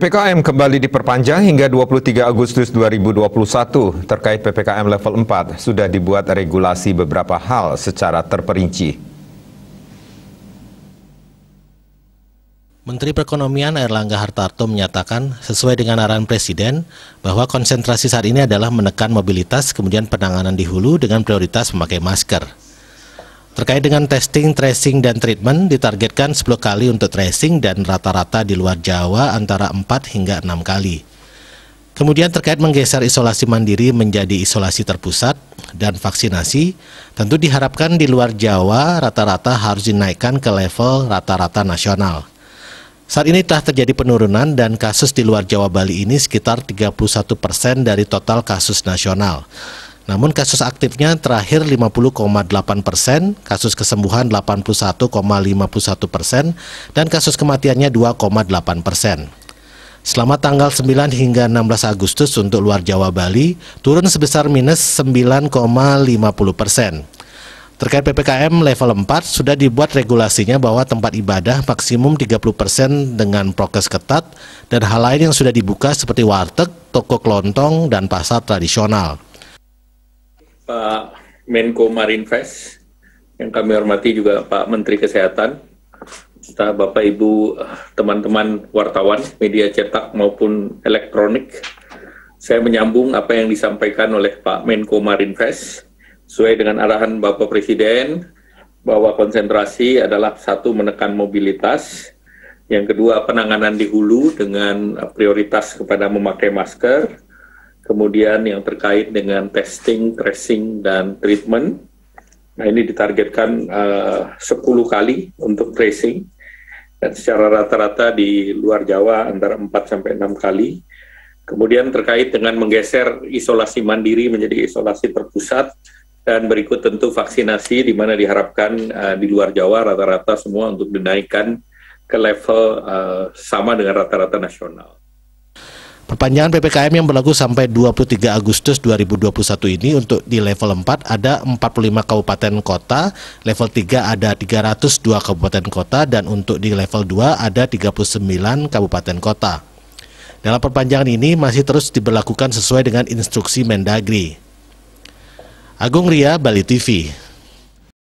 PPKM kembali diperpanjang hingga 23 Agustus 2021. Terkait PPKM level 4, sudah dibuat regulasi beberapa hal secara terperinci. Menteri Perekonomian Airlangga Hartarto menyatakan, sesuai dengan arahan Presiden, bahwa konsentrasi saat ini adalah menekan mobilitas, kemudian penanganan di hulu dengan prioritas memakai masker. Terkait dengan testing, tracing, dan treatment, ditargetkan 10 kali untuk tracing dan rata-rata di luar Jawa antara 4 hingga 6 kali. Kemudian terkait menggeser isolasi mandiri menjadi isolasi terpusat dan vaksinasi, tentu diharapkan di luar Jawa rata-rata harus dinaikkan ke level rata-rata nasional. Saat ini telah terjadi penurunan dan kasus di luar Jawa Bali ini sekitar 31% dari total kasus nasional. Namun kasus aktifnya terakhir 50,8%, kasus kesembuhan 81,51%, dan kasus kematiannya 2,8%. Selama tanggal 9 hingga 16 Agustus untuk luar Jawa Bali, turun sebesar minus 9,50%. Terkait PPKM level 4, sudah dibuat regulasinya bahwa tempat ibadah maksimum 30% dengan prokes ketat, dan hal lain yang sudah dibuka seperti warteg, toko kelontong, dan pasar tradisional. Pak Menko Marinvest, yang kami hormati juga Pak Menteri Kesehatan, serta Bapak Ibu teman-teman wartawan, media cetak maupun elektronik. Saya menyambung apa yang disampaikan oleh Pak Menko Marinvest, sesuai dengan arahan Bapak Presiden, bahwa konsentrasi adalah satu, menekan mobilitas, yang kedua penanganan di hulu dengan prioritas kepada memakai masker, kemudian yang terkait dengan testing, tracing, dan treatment. Nah, ini ditargetkan 10 kali untuk tracing, dan secara rata-rata di luar Jawa antara 4-6 kali. Kemudian terkait dengan menggeser isolasi mandiri menjadi isolasi terpusat, dan berikut tentu vaksinasi, di mana diharapkan di luar Jawa rata-rata semua untuk dinaikkan ke level sama dengan rata-rata nasional. Perpanjangan PPKM yang berlaku sampai 23 Agustus 2021 ini untuk di level 4 ada 45 kabupaten kota, level 3 ada 302 kabupaten kota, dan untuk di level 2 ada 39 kabupaten kota. Dalam perpanjangan ini masih terus diberlakukan sesuai dengan instruksi Mendagri. Agung Ria, Bali TV.